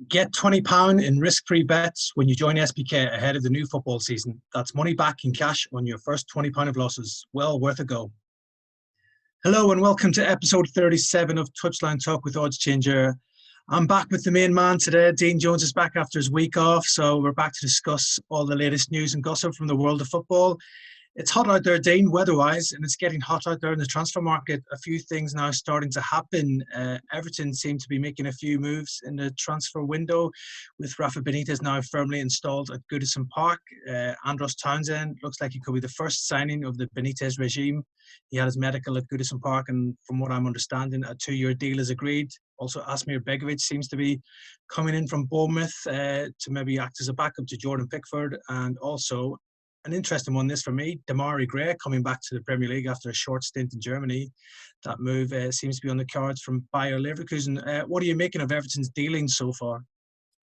Get £20 in risk-free bets when you join SBK ahead of the new football season. That's money back in cash on your first £20 of losses. Well worth a go. Hello and welcome to episode 37 of Touchline Talk with Odds Changer. I'm back with the main man today. Dean Jones is back after his week off, so we're back to discuss all the latest news and gossip from the world of football. It's hot out there, Dean, weather-wise, and it's getting hot out there in the transfer market. A few things now starting to happen. Everton seem to be making a few moves in the transfer window, with Rafa Benitez now firmly installed at Goodison Park. Andros Townsend looks like he could be the first signing of the Benitez regime. He had his medical at Goodison Park, and from what I'm understanding, a 2-year deal is agreed. Also, Asmir Begovic seems to be coming in from Bournemouth to maybe act as a backup to Jordan Pickford, and also an interesting one, this for me, Demarai Gray coming back to the Premier League after a short stint in Germany. That move seems to be on the cards from Bayer Leverkusen. What are you making of Everton's dealings so far?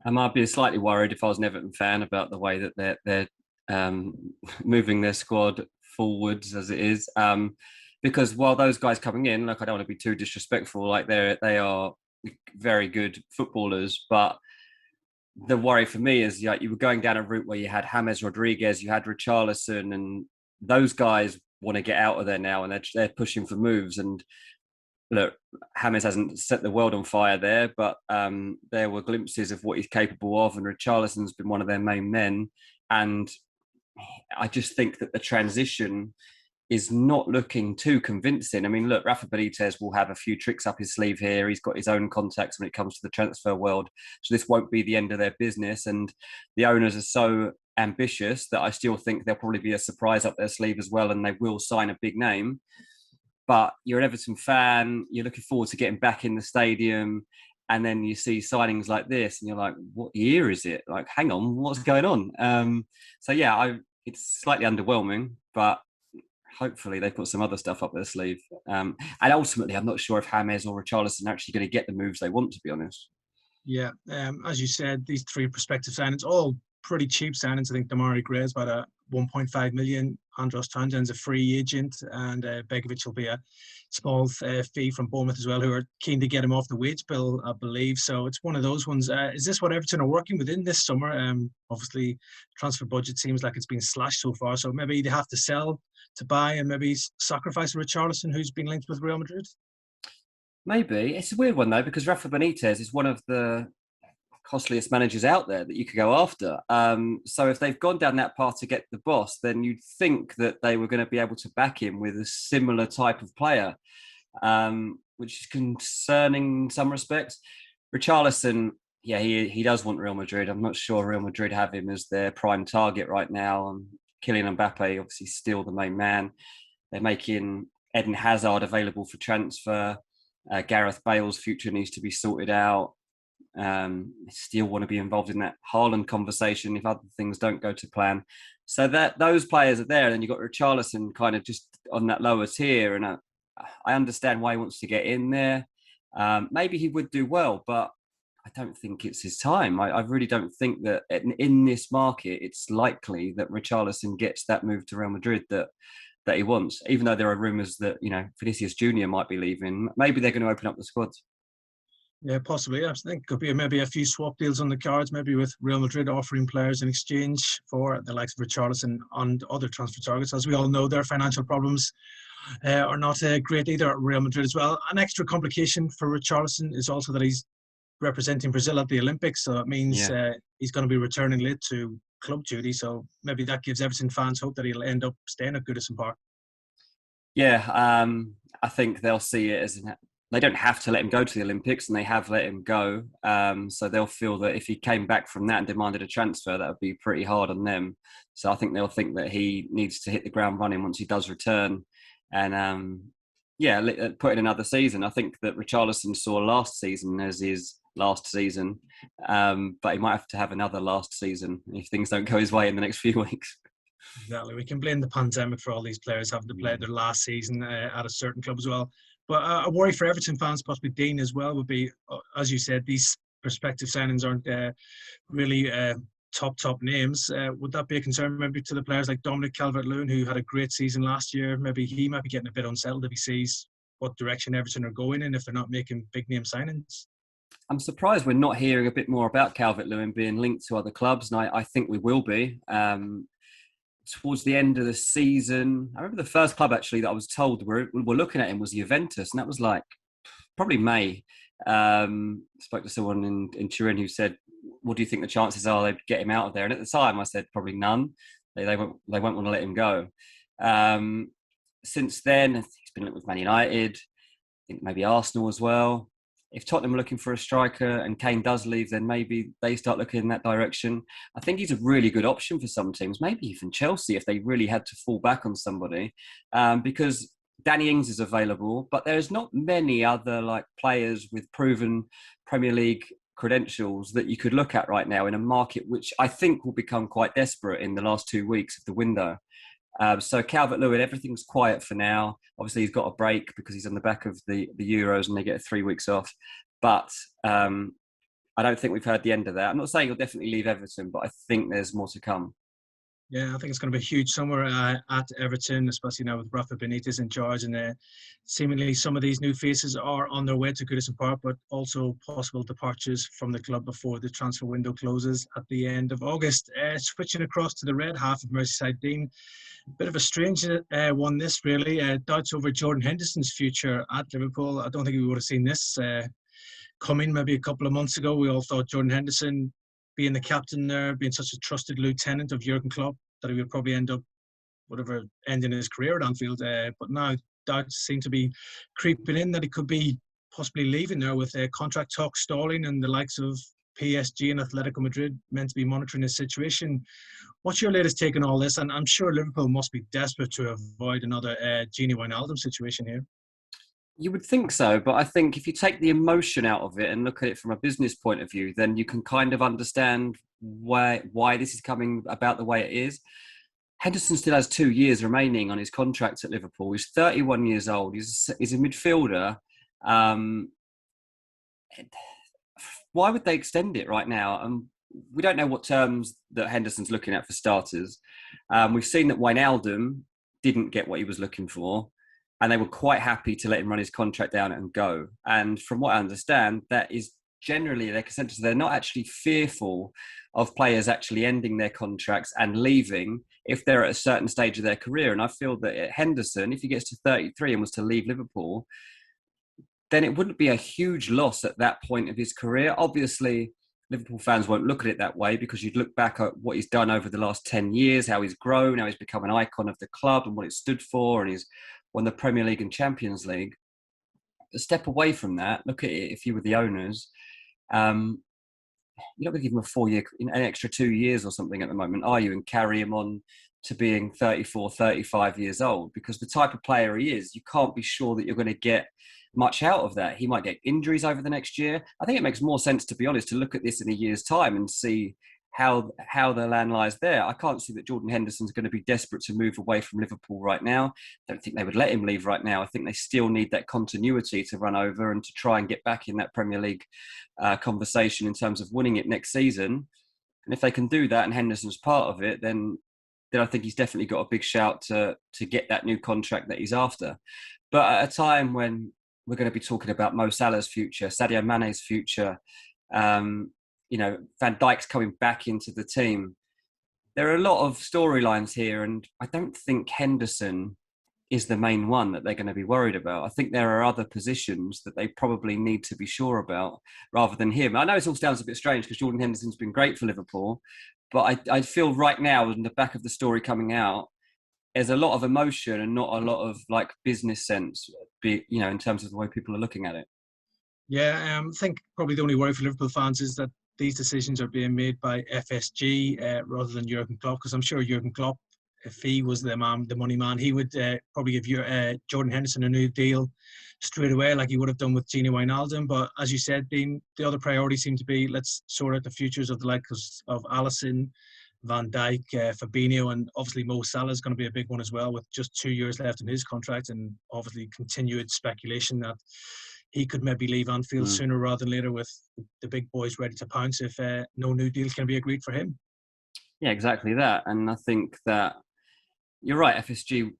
I might be slightly worried if I was an Everton fan about the way that they're moving their squad forwards as it is. Because while those guys coming in, like, I don't want to be too disrespectful, like they are very good footballers, but the worry for me is, you were going down a route where you had James Rodriguez, you had Richarlison, and those guys want to get out of there now, and they're pushing for moves. And look, James hasn't set the world on fire there, but there were glimpses of what he's capable of, and Richarlison's been one of their main men. And I just think that the transition is not looking too convincing. I mean, look, Rafa Benitez will have a few tricks up his sleeve here. He's got his own contacts when it comes to the transfer world. So this won't be the end of their business. And the owners are so ambitious that I still think there'll probably be a surprise up their sleeve as well, and they will sign a big name. But you're an Everton fan, you're looking forward to getting back in the stadium, and then you see signings like this, and you're like, what year is it? Like, hang on, what's going on? It's slightly underwhelming, but hopefully they put some other stuff up their sleeve. And ultimately, I'm not sure if James or Richarlison are actually going to get the moves they want, to be honest. Yeah, as you said, these three prospective signings, all pretty cheap signings. I think Demarai Gray is about 1.5 million. Andros Townsend's a free agent, and Begovic will be a small fee from Bournemouth as well, who are keen to get him off the wage bill, I believe. So it's one of those ones. Is this what Everton are working within this summer? Obviously, transfer budget seems like it's been slashed so far, so maybe they have to sell to buy and maybe sacrifice Richarlison, who's been linked with Real Madrid? Maybe. It's a weird one, though, because Rafa Benitez is one of the costliest managers out there that you could go after. So if they've gone down that path to get the boss, then you'd think that they were going to be able to back him with a similar type of player, which is concerning in some respects. Richarlison, yeah, he does want Real Madrid. I'm not sure Real Madrid have him as their prime target right now. Kylian Mbappe, obviously, still the main man. They're making Eden Hazard available for transfer. Gareth Bale's future needs to be sorted out. Still want to be involved in that Haaland conversation if other things don't go to plan. So that those players are there, and then you've got Richarlison kind of just on that lower tier. And I understand why he wants to get in there. Maybe he would do well, but I don't think it's his time. I really don't think that in this market, it's likely that Richarlison gets that move to Real Madrid that he wants, even though there are rumours that, Vinicius Junior might be leaving. Maybe they're going to open up the squads. Yeah, possibly. I think could be maybe a few swap deals on the cards, maybe with Real Madrid offering players in exchange for the likes of Richarlison and other transfer targets. As we all know, their financial problems are not great either at Real Madrid as well. An extra complication for Richarlison is also that he's representing Brazil at the Olympics, so it means he's going to be returning late to club duty. So maybe that gives Everton fans hope that he'll end up staying at Goodison Park. Yeah, I think they'll see it as they don't have to let him go to the Olympics, and they have let him go. So they'll feel that if he came back from that and demanded a transfer, that would be pretty hard on them. So I think they'll think that he needs to hit the ground running once he does return. And put in another season. I think that Richarlison saw last season as his last season, but he might have to have another last season if things don't go his way in the next few weeks. Exactly. We can blame the pandemic for all these players having to play their last season at a certain club as well. But a worry for Everton fans, possibly Dean as well, would be, as you said, these prospective signings aren't really top names. Would that be a concern maybe to the players like Dominic Calvert-Lewin, who had a great season last year? Maybe he might be getting a bit unsettled if he sees what direction Everton are going in if they're not making big name signings. I'm surprised we're not hearing a bit more about Calvert-Lewin being linked to other clubs, and I think we will be. Towards the end of the season, I remember the first club actually that I was told we're looking at him was Juventus, and that was like probably May. Spoke to someone in Turin who said, "What do you think the chances are they'd get him out of there?" And at the time, I said probably none. They won't want to let him go. Since then, he's been linked with Man United. I think maybe Arsenal as well. If Tottenham are looking for a striker and Kane does leave, then maybe they start looking in that direction. I think he's a really good option for some teams, maybe even Chelsea if they really had to fall back on somebody, because Danny Ings is available, but there's not many other like players with proven Premier League credentials that you could look at right now in a market which I think will become quite desperate in the last 2 weeks of the window. So Calvert-Lewin, everything's quiet for now. Obviously, he's got a break because he's on the back of the Euros and they get 3 weeks off. But I don't think we've heard the end of that. I'm not saying he'll definitely leave Everton, but I think there's more to come. Yeah, I think it's going to be a huge summer at Everton, especially now with Rafa Benitez in charge. And seemingly some of these new faces are on their way to Goodison Park, but also possible departures from the club before the transfer window closes at the end of August. Switching across to the red half of Merseyside, Dean. Bit of a strange one, this really. Doubts over Jordan Henderson's future at Liverpool. I don't think we would have seen this coming maybe a couple of months ago. We all thought Jordan Henderson, being the captain there, being such a trusted lieutenant of Jurgen Klopp, that he would probably end up ending his career at Anfield. But now doubts seem to be creeping in that he could be possibly leaving there with contract talk stalling and the likes of PSG and Atletico Madrid meant to be monitoring his situation. What's your latest take on all this? And I'm sure Liverpool must be desperate to avoid another Gini Wijnaldum situation here. You would think so, but I think if you take the emotion out of it and look at it from a business point of view, then you can kind of understand why this is coming about the way it is. Henderson still has 2 years remaining on his contract at Liverpool. He's 31 years old. He's a midfielder. Why would they extend it right now? We don't know what terms that Henderson's looking at for starters. We've seen that Wijnaldum didn't get what he was looking for, and they were quite happy to let him run his contract down and go. And from what I understand, that is generally their consensus. They're not actually fearful of players actually ending their contracts and leaving if they're at a certain stage of their career. And I feel that Henderson, if he gets to 33 and was to leave Liverpool, then it wouldn't be a huge loss at that point of his career. Obviously, Liverpool fans won't look at it that way because you'd look back at what he's done over the last 10 years, how he's grown, how he's become an icon of the club and what it stood for, and he's won the Premier League and Champions League. A step away from that, look at it if you were the owners. You're not going to give him a 4-year, an extra 2 years or something at the moment, are you? And carry him on to being 34, 35 years old, because the type of player he is, you can't be sure that you're going to get much out of that. He might get injuries over the next year. I think it makes more sense, to be honest, to look at this in a year's time and see how the land lies there. I can't see that Jordan Henderson's going to be desperate to move away from Liverpool right now. I don't think they would let him leave right now. I think they still need that continuity to run over and to try and get back in that Premier League conversation in terms of winning it next season. And if they can do that and Henderson's part of it, then I think he's definitely got a big shout to get that new contract that he's after. But at a time when we're going to be talking about Mo Salah's future, Sadio Mane's future, Van Dijk's coming back into the team. There are a lot of storylines here, and I don't think Henderson is the main one that they're going to be worried about. I think there are other positions that they probably need to be sure about rather than him. I know it all sounds a bit strange because Jordan Henderson's been great for Liverpool, but I feel right now, in the back of the story coming out, there's a lot of emotion and not a lot of like business sense, in terms of the way people are looking at it. Yeah, I think probably the only worry for Liverpool fans is that these decisions are being made by FSG rather than Jurgen Klopp, because I'm sure Jurgen Klopp, if he was the money man, he would probably give Jordan Henderson a new deal straight away, like he would have done with Gini Wijnaldum. But as you said, Dean, the other priority seemed to be, let's sort out the futures of the likes of Alisson, Van Dijk, Fabinho, and obviously Mo Salah is going to be a big one as well, with just 2 years left in his contract, and obviously continued speculation that he could maybe leave Anfield sooner rather than later, with the big boys ready to pounce if no new deal can be agreed for him. Yeah, exactly that. And I think that you're right, FSG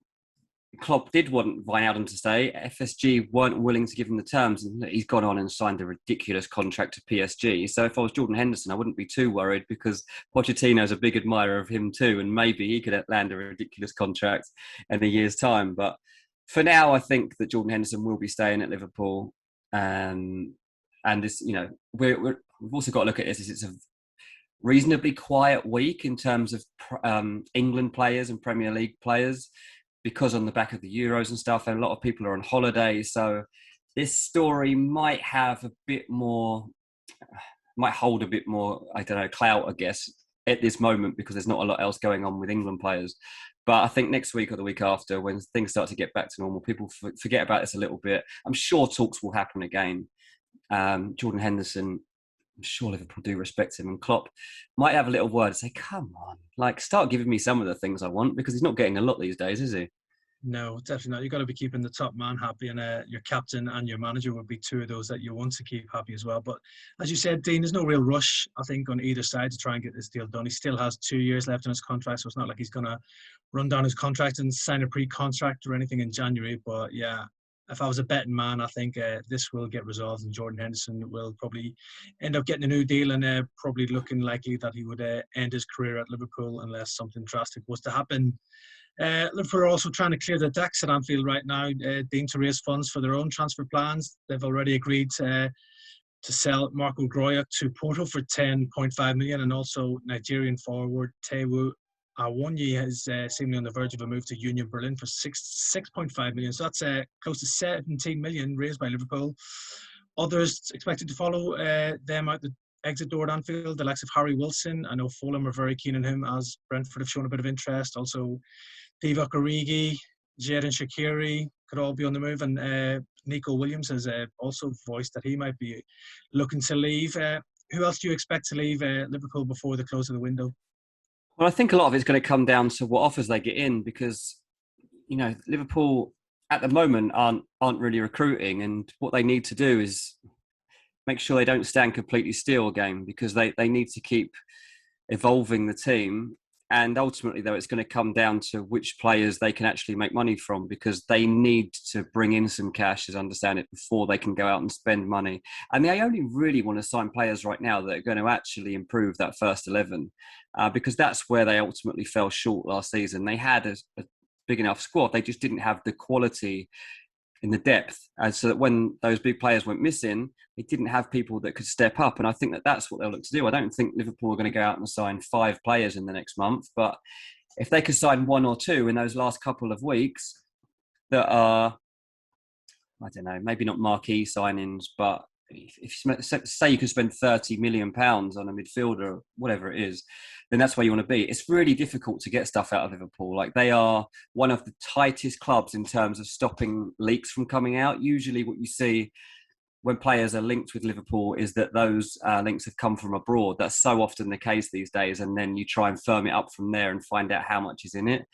Klopp did want Wijnaldum to stay. FSG weren't willing to give him the terms, and he's gone on and signed a ridiculous contract to PSG. So if I was Jordan Henderson, I wouldn't be too worried because Pochettino's a big admirer of him too, and maybe he could land a ridiculous contract in a year's time. But for now, I think that Jordan Henderson will be staying at Liverpool. And this, we've also got to look at this. It's a reasonably quiet week in terms of England players and Premier League players, because on the back of the Euros and stuff, and a lot of people are on holiday. So this story might hold a bit more, I don't know, clout, I guess, at this moment, because there's not a lot else going on with England players. But I think next week or the week after, when things start to get back to normal, people forget about this a little bit. I'm sure talks will happen again. Jordan Henderson, I'm sure Liverpool do respect him, and Klopp might have a little word and say, come on, start giving me some of the things I want, because he's not getting a lot these days, is he? No, definitely not. You've got to be keeping the top man happy, and your captain and your manager would be two of those that you want to keep happy as well. But as you said, Dean, there's no real rush, I think, on either side to try and get this deal done. He still has 2 years left on his contract, so it's not like he's going to run down his contract and sign a pre-contract or anything in January. But yeah, if I was a betting man, I think this will get resolved, and Jordan Henderson will probably end up getting a new deal, and probably looking likely that he would end his career at Liverpool unless something drastic was to happen. Liverpool are also trying to clear the decks at Anfield right now, Dean, to raise funds for their own transfer plans. They've already agreed to sell Marco Groya to Porto for 10.5 million, and also Nigerian forward Taiwo Awoniyi is seemingly on the verge of a move to Union Berlin for 6.5 million. So that's close to 17 million raised by Liverpool. Others expected to follow them out the exit door at Anfield, the likes of Harry Wilson. I know Fulham are very keen on him, as Brentford have shown a bit of interest. Also, Divock Origi, Xherdan Shaqiri could all be on the move, and Nico Williams has also voiced that he might be looking to leave. Who else do you expect to leave Liverpool before the close of the window? Well, I think a lot of it's going to come down to what offers they get in, because Liverpool at the moment aren't really recruiting, and what they need to do is make sure they don't stand completely still again, because they need to keep evolving the team. And ultimately, though, it's going to come down to which players they can actually make money from, because they need to bring in some cash, as I understand it, before they can go out and spend money. And they only really want to sign players right now that are going to actually improve that first 11, because that's where they ultimately fell short last season. They had a big enough squad. They just didn't have the quality in the depth. And so that when those big players went missing, they didn't have people that could step up. And I think that that's what they'll look to do. I don't think Liverpool are going to go out and sign 5 players in the next month. But if they could sign 1 or 2 in those last couple of weeks that are, I don't know, maybe not marquee signings, but if you say you can spend £30 million on a midfielder, whatever it is, then that's where you want to be. It's really difficult to get stuff out of Liverpool. They are one of the tightest clubs in terms of stopping leaks from coming out. Usually what you see when players are linked with Liverpool is that those links have come from abroad. That's so often the case these days. And then you try and firm it up from there and find out how much is in it.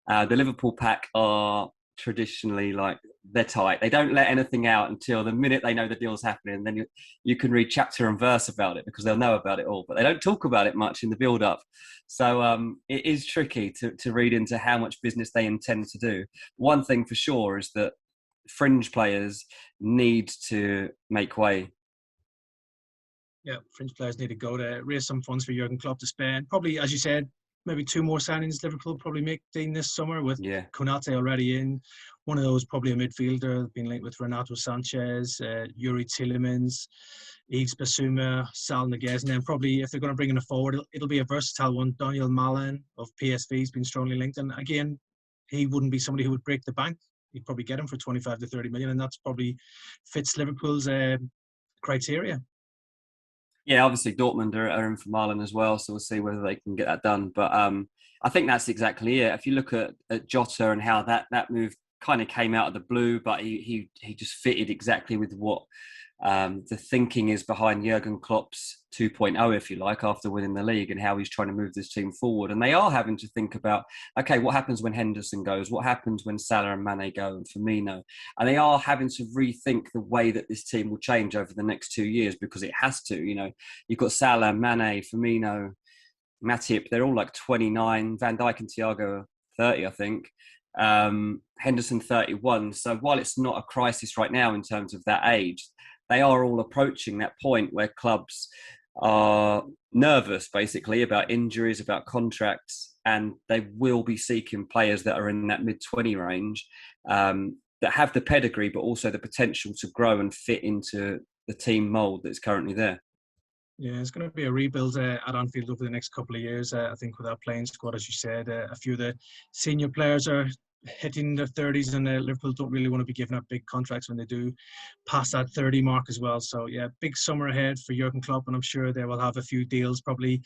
The Liverpool pack are traditionally they're tight. They don't let anything out until the minute they know the deal's happening. And then you can read chapter and verse about it, because they'll know about it all, but they don't talk about it much in the build up. So it is tricky to read into how much business they intend to do. One thing for sure is that fringe players need to make way. Yeah, fringe players need to go to raise some funds for Jurgen Klopp to spend. Probably, as you said, maybe 2 more signings Liverpool probably make, Dean, this summer, with Konate already in. One of those probably a midfielder, being linked with Renato Sanchez, Yuri Tielemans, Yves Bissouma, Sal Niguez, and then probably if they're going to bring in a forward, it'll be a versatile one. Daniel Malen of PSV has been strongly linked, and again, he wouldn't be somebody who would break the bank. You'd probably get him for 25 to 30 million, and that's probably fits Liverpool's criteria. Yeah, obviously Dortmund are in for Marlon as well, so we'll see whether they can get that done. But I think that's exactly it. If you look at Jota and how that move kind of came out of the blue, but he just fitted exactly with what the thinking is behind Jurgen Klopp's 2.0, if you like, after winning the league, and how he's trying to move this team forward. And they are having to think about, okay, what happens when Henderson goes? What happens when Salah and Mane go, and Firmino? And they are having to rethink the way that this team will change over the next 2 years, because it has to. You've got Salah, Mane, Firmino, Matip. They're all 29. Van Dijk and Thiago are 30, I think. Henderson 31. So while it's not a crisis right now in terms of that age, they are all approaching that point where clubs are nervous basically about injuries, about contracts, and they will be seeking players that are in that mid-20 range, that have the pedigree but also the potential to grow and fit into the team mould that's currently there. Yeah, it's going to be a rebuild at Anfield over the next couple of years. I think with that playing squad, as you said, a few of the senior players are hitting their 30s, and Liverpool don't really want to be giving up big contracts when they do pass that 30 mark as well. So yeah, big summer ahead for Jurgen Klopp, and I'm sure they will have a few deals probably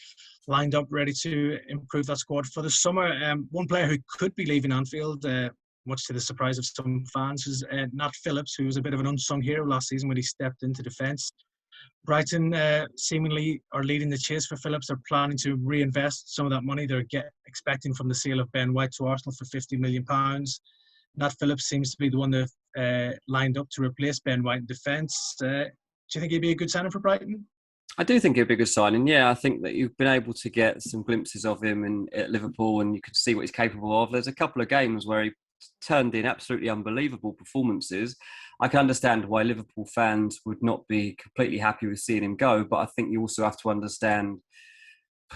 lined up ready to improve that squad for the summer. One player who could be leaving Anfield, much to the surprise of some fans, is Nat Phillips, who was a bit of an unsung hero last season when he stepped into defence. Brighton seemingly are leading the chase for Phillips. They're planning to reinvest some of that money they're expecting from the sale of Ben White to Arsenal for £50 million. Nat Phillips seems to be the one that lined up to replace Ben White in defence. Do you think he'd be a good signing for Brighton? I do think it'd be a good signing. Yeah, I think that you've been able to get some glimpses of him at Liverpool, and you can see what he's capable of. There's a couple of games where he turned in absolutely unbelievable performances. I can understand why Liverpool fans would not be completely happy with seeing him go, but I think you also have to understand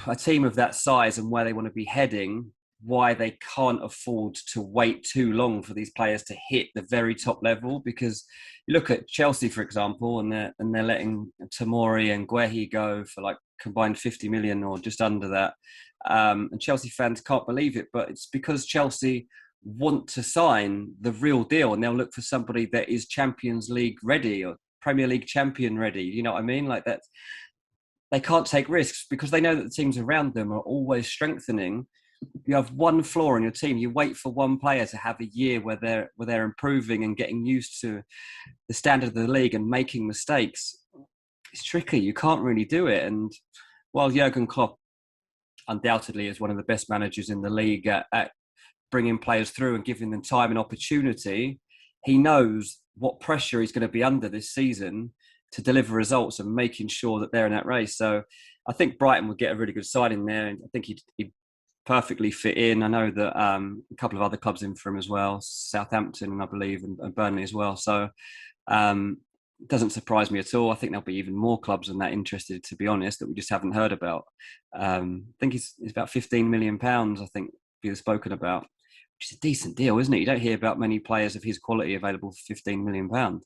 a team of that size and where they want to be heading, why they can't afford to wait too long for these players to hit the very top level. Because you look at Chelsea, for example, and they're letting Tomori and Guehi go for like combined 50 million or just under that. And Chelsea fans can't believe it, but it's because Chelsea want to sign the real deal, and they'll look for somebody that is Champions League ready or Premier League champion ready. You know what I mean? Like that, they can't take risks because they know that the teams around them are always strengthening. You have one flaw in your team. You wait for one player to have a year where they're improving and getting used to the standard of the league and making mistakes. It's tricky. You can't really do it. And while Jurgen Klopp undoubtedly is one of the best managers in the league at bringing players through and giving them time and opportunity, he knows what pressure he's going to be under this season to deliver results and making sure that they're in that race. So I think Brighton would get a really good side in there, and I think he'd perfectly fit in. I know that a couple of other clubs in for him as well, Southampton, I believe, and Burnley as well. So it doesn't surprise me at all. I think there'll be even more clubs than that interested, to be honest, that we just haven't heard about. I think it's about £15 million, I think, being spoken about, which is a decent deal, isn't it? You don't hear about many players of his quality available for £15 million.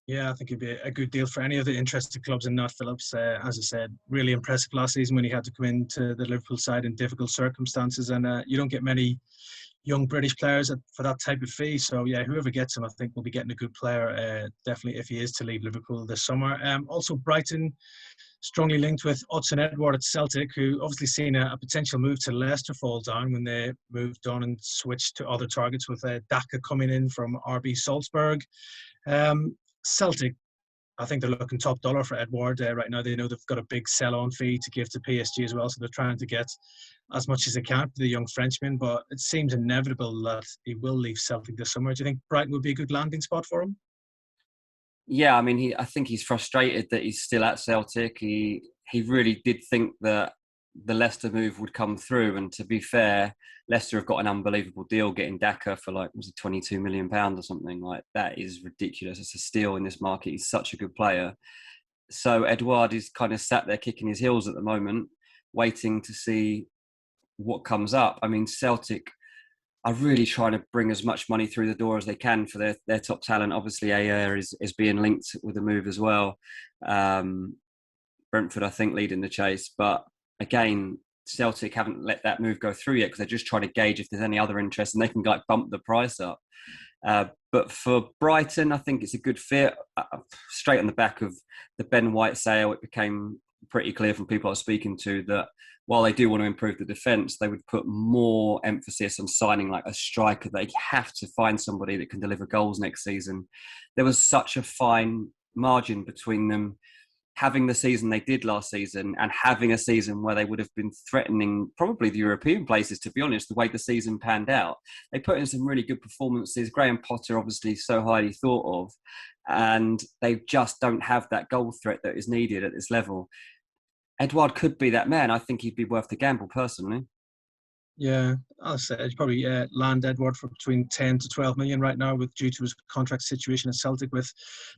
Yeah, I think it'd be a good deal for any of the interested clubs. And Nat Phillips, as I said, really impressive last season when he had to come into the Liverpool side in difficult circumstances. And you don't get many young British players for that type of fee. So, yeah, whoever gets him, I think, will be getting a good player, definitely, if he is to leave Liverpool this summer. Also, Brighton, strongly linked with Odsonne Edouard at Celtic, who obviously seen a potential move to Leicester fall down when they moved on and switched to other targets, with Daka coming in from RB Salzburg. Celtic, I think they're looking top dollar for Edouard right now. They know they've got a big sell-on fee to give to PSG as well, so they're trying to get as much as they can for the young Frenchman, but it seems inevitable that he will leave Celtic this summer. Do you think Brighton would be a good landing spot for him? Yeah, I mean, I think he's frustrated that he's still at Celtic. He really did think that the Leicester move would come through, and to be fair, Leicester have got an unbelievable deal getting Daka for like, was it £22 million or something? Like, that is ridiculous. It's a steal in this market. He's such a good player. So Edouard is kind of sat there kicking his heels at the moment, waiting to see what comes up. I mean, Celtic are really trying to bring as much money through the door as they can for their top talent. Obviously, Ayer is being linked with the move as well. Brentford, I think, leading the chase. But again, Celtic haven't let that move go through yet because they're just trying to gauge if there's any other interest and they can like bump the price up. But for Brighton, I think it's a good fit. Straight on the back of the Ben White sale, it became pretty clear from people I was speaking to that while they do want to improve the defence, they would put more emphasis on signing like a striker. They have to find somebody that can deliver goals next season. There was such a fine margin between them having the season they did last season and having a season where they would have been threatening probably the European places, to be honest, the way the season panned out. They put in some really good performances. Graham Potter, obviously, so highly thought of, and they just don't have that goal threat that is needed at this level. Edouard could be that man. I think he'd be worth the gamble, personally. Yeah, I'll say it's probably land Edward for between 10 to 12 million right now, with due to his contract situation at Celtic with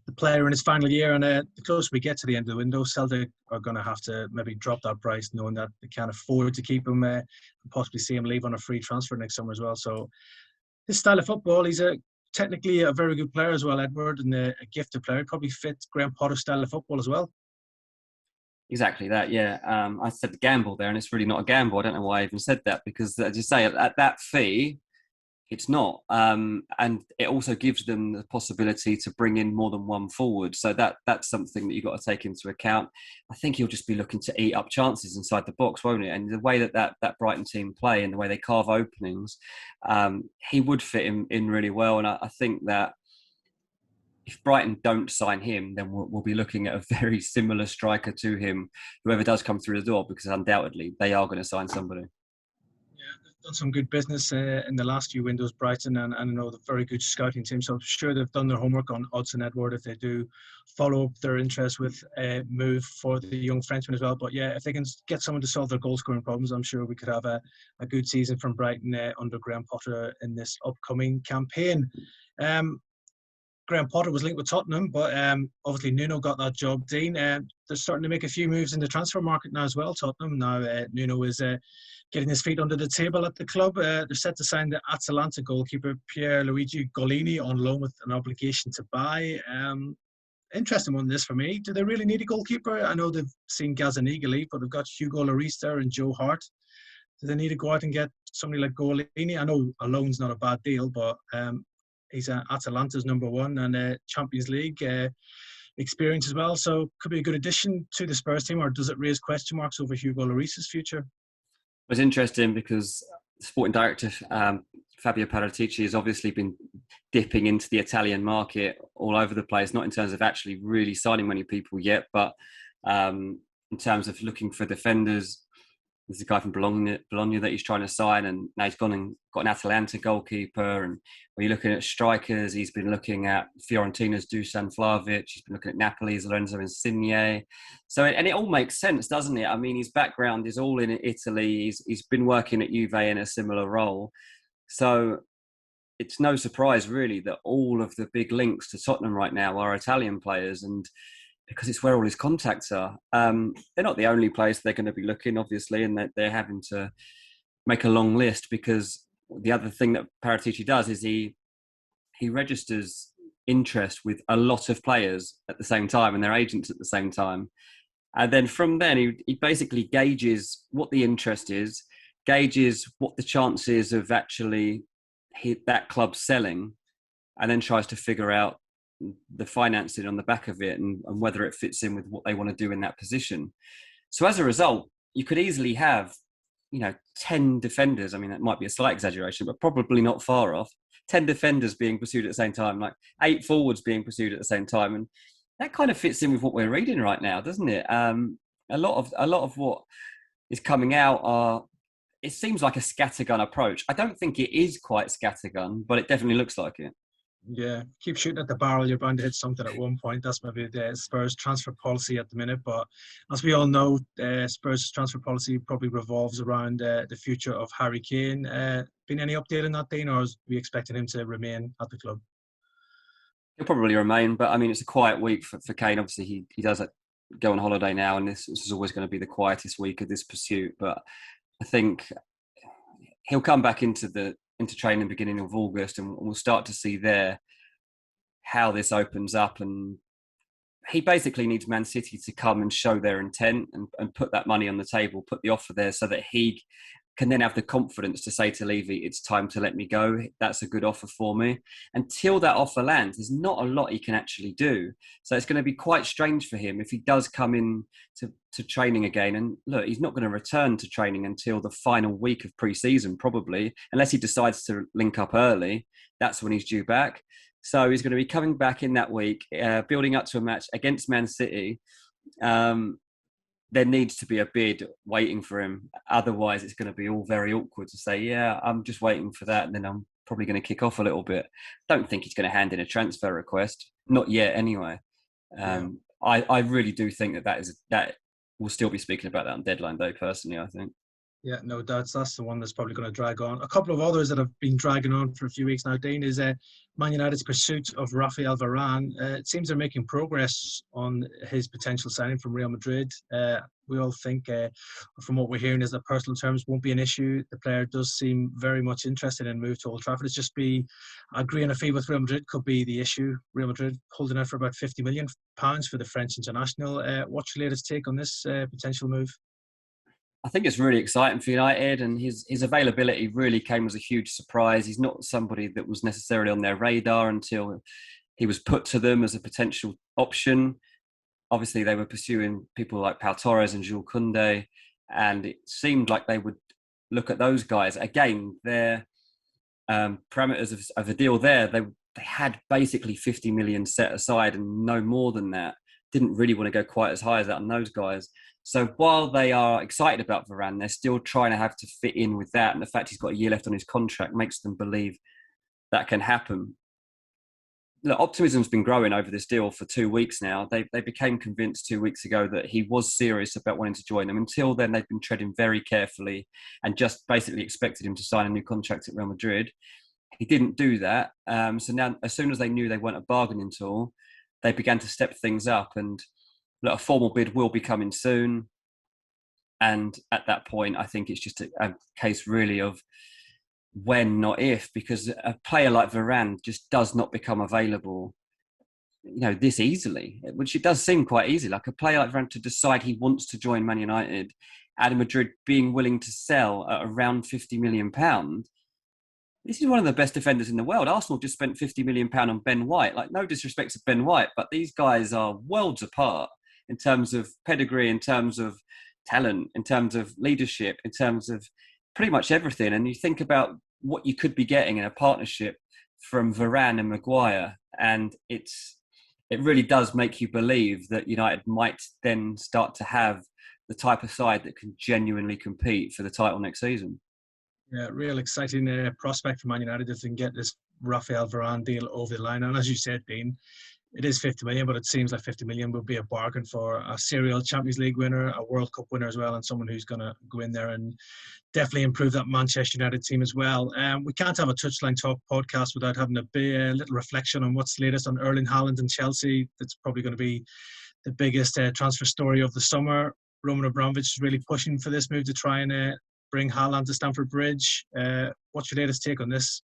the player in his final year. And the closer we get to the end of the window, Celtic are going to have to maybe drop that price, knowing that they can't afford to keep him and possibly see him leave on a free transfer next summer as well. So his style of football, he's technically a very good player as well, Edward, and a gifted player. Probably fits Graham Potter's style of football as well. Exactly that, yeah. I said gamble there, and it's really not a gamble. I don't know why I even said that, because as you say, at that fee, it's not. And it also gives them the possibility to bring in more than one forward. So that's something that you've got to take into account. I think he'll just be looking to eat up chances inside the box, won't it? And the way that Brighton team play and the way they carve openings, he would fit in really well. And I think that if Brighton don't sign him, then we'll be looking at a very similar striker to him, whoever does come through the door, because undoubtedly they are going to sign somebody. Yeah, they've done some good business in the last few windows, Brighton, and I know they're very good scouting team. So I'm sure they've done their homework on Hudson Edward if they do follow up their interest with a move for the young Frenchman as well. But yeah, if they can get someone to solve their goal scoring problems, I'm sure we could have a good season from Brighton under Graham Potter in this upcoming campaign. Graham Potter was linked with Tottenham, but obviously Nuno got that job. Dean, they're starting to make a few moves in the transfer market now as well, Tottenham. Now Nuno is getting his feet under the table at the club. They're set to sign the Atalanta goalkeeper Pierluigi Golini on loan with an obligation to buy. Interesting one this for me. Do they really need a goalkeeper? I know they've seen Gazzaniga leave, but they've got Hugo Lloris there and Joe Hart. Do they need to go out and get somebody like Golini? I know a loan's not a bad deal, but he's Atalanta's number one and Champions League experience as well. So could be a good addition to the Spurs team, or does it raise question marks over Hugo Lloris's future? It was interesting because sporting director Fabio Paratici has obviously been dipping into the Italian market all over the place, not in terms of actually really signing many people yet, but in terms of looking for defenders. There's a guy from Bologna that he's trying to sign, and now he's gone and got an Atalanta goalkeeper. And when you're looking at strikers, he's been looking at Fiorentina's Dusan Vlahovic. He's been looking at Napoli's Lorenzo Insigne. So, and it all makes sense, doesn't it? I mean, his background is all in Italy. He's been working at Juve in a similar role. So it's no surprise, really, that all of the big links to Tottenham right now are Italian players, and because it's where all his contacts are. They're not the only place they're going to be looking, obviously, and that they're having to make a long list, because the other thing that Paratici does is he registers interest with a lot of players at the same time and their agents at the same time. And then from then, he basically gauges what the interest is, gauges what the chances of actually that club selling, and then tries to figure out the financing on the back of it and whether it fits in with what they want to do in that position. So as a result, you could easily have, 10 defenders. I mean, that might be a slight exaggeration, but probably not far off. 10 defenders being pursued at the same time, like 8 forwards being pursued at the same time. And that kind of fits in with what we're reading right now, doesn't it? A lot of what is coming out it seems like a scattergun approach. I don't think it is quite scattergun, but it definitely looks like it. Yeah, keep shooting at the barrel, you're bound to hit something at one point. That's maybe the Spurs transfer policy at the minute. But as we all know, Spurs transfer policy probably revolves around the future of Harry Kane. Been any update on that, Dean, or are we expecting him to remain at the club? He'll probably remain, but I mean, it's a quiet week for Kane. Obviously, he does go on holiday now, and this is always going to be the quietest week of this pursuit. But I think he'll come back into training beginning of August, and we'll start to see there how this opens up. And he basically needs Man City to come and show their intent and put that money on the table, put the offer there, so that he can then have the confidence to say to Levy, it's time to let me go. That's a good offer for me. Until that offer lands, there's not a lot he can actually do. So it's going to be quite strange for him if he does come in to training again. And look, he's not going to return to training until the final week of pre-season, probably, unless he decides to link up early. That's when he's due back. So he's going to be coming back in that week, building up to a match against Man City. There needs to be a bid waiting for him. Otherwise, it's going to be all very awkward to say, yeah, I'm just waiting for that. And then I'm probably going to kick off a little bit. Don't think he's going to hand in a transfer request. Not yet, anyway. I really do think that we'll still be speaking about that on deadline day, personally, I think. Yeah, no doubts. That's the one that's probably going to drag on. A couple of others that have been dragging on for a few weeks now, Dean, is Man United's pursuit of Raphaël Varane. It seems they're making progress on his potential signing from Real Madrid. We all think, from what we're hearing, is that personal terms won't be an issue. The player does seem very much interested in a move to Old Trafford. It's just agreeing a fee with Real Madrid could be the issue. Real Madrid holding out for about £50 million for the French international. What's your latest take on this potential move? I think it's really exciting for United, and his availability really came as a huge surprise. He's not somebody that was necessarily on their radar until he was put to them as a potential option. Obviously, they were pursuing people like Pau Torres and Jules Koundé, and it seemed like they would look at those guys. Again, their parameters of the deal there, they had basically 50 million set aside and no more than that. Didn't really want to go quite as high as that on those guys. So while they are excited about Varane, they're still trying to have to fit in with that. And the fact he's got a year left on his contract makes them believe that can happen. Look, optimism's been growing over this deal for 2 weeks now. They became convinced 2 weeks ago that he was serious about wanting to join them. Until then, they've been treading very carefully and just basically expected him to sign a new contract at Real Madrid. He didn't do that. So now, as soon as they knew they weren't a bargaining tool, they began to step things up, and a formal bid will be coming soon. And at that point, I think it's just a case really of when, not if, because a player like Varane just does not become available, this easily, which it does seem quite easy. Like a player like Varane to decide he wants to join Man United, and Madrid being willing to sell at around £50 million. This is one of the best defenders in the world. Arsenal just spent £50 million on Ben White. Like, no disrespect to Ben White, but these guys are worlds apart in terms of pedigree, in terms of talent, in terms of leadership, in terms of pretty much everything. And you think about what you could be getting in a partnership from Varane and Maguire, and it really does make you believe that United might then start to have the type of side that can genuinely compete for the title next season. Yeah, real exciting prospect for Man United if they can get this Raphaël Varane deal over the line. And as you said, Dean, it is 50 million, but it seems like 50 million would be a bargain for a serial Champions League winner, a World Cup winner as well, and someone who's going to go in there and definitely improve that Manchester United team as well. We can't have a Touchline Talk podcast without having a little reflection on what's latest on Erling Haaland and Chelsea. That's probably going to be the biggest transfer story of the summer. Roman Abramovich is really pushing for this move to try and bring Haaland to Stamford Bridge. What's your latest take on this?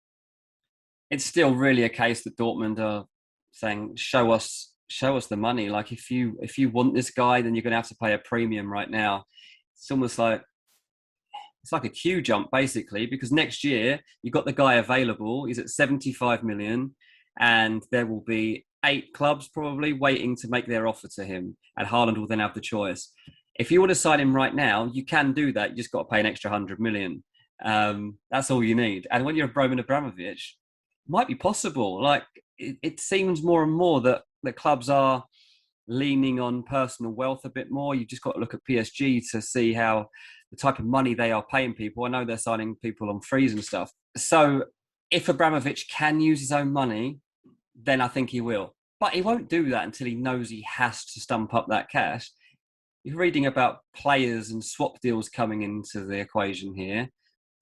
It's still really a case that Dortmund are saying, show us the money. Like, if you want this guy, then you're going to have to pay a premium right now. It's almost like a queue jump, basically, because next year you've got the guy available. He's at 75 million, and there will be 8 clubs probably waiting to make their offer to him, and Haaland will then have the choice. If you want to sign him right now, you can do that. You just got to pay an extra 100 million. That's all you need. And when you're Roman Abramovich, it might be possible. Like, it seems more and more that clubs are leaning on personal wealth a bit more. You've just got to look at PSG to see how the type of money they are paying people. I know they're signing people on frees and stuff. So if Abramovich can use his own money, then I think he will. But he won't do that until he knows he has to stump up that cash. You're reading about players and swap deals coming into the equation here.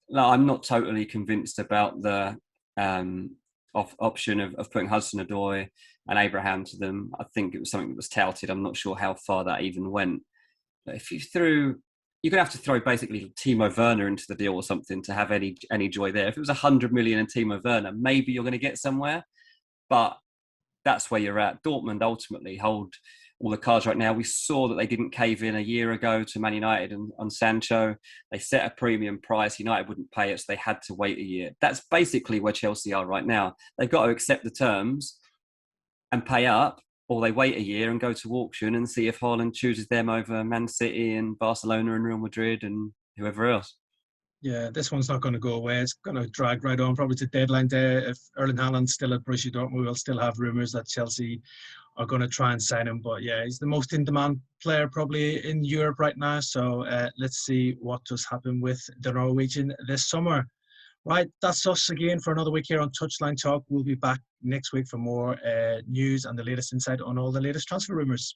No, I'm not totally convinced about the option of putting Hudson-Odoi and Abraham to them. I think it was something that was touted. I'm not sure how far that even went. But if you're going to have to throw basically Timo Werner into the deal or something to have any joy there. If it was 100 million in Timo Werner, maybe you're going to get somewhere. But that's where you're at. Dortmund ultimately hold all the cards right now. We saw that they didn't cave in a year ago to Man United on Sancho. They set a premium price. United wouldn't pay it, so they had to wait a year. That's basically where Chelsea are right now. They've got to accept the terms and pay up, or they wait a year and go to auction and see if Haaland chooses them over Man City and Barcelona and Real Madrid and whoever else. Yeah, this one's not going to go away. It's going to drag right on, probably to deadline day. If Erling Haaland's still at Borussia Dortmund, we'll still have rumours that Chelsea are going to try and sign him. But yeah, he's the most in-demand player probably in Europe right now. So let's see what does happen with the Norwegian this summer. Right, that's us again for another week here on Touchline Talk. We'll be back next week for more news and the latest insight on all the latest transfer rumours.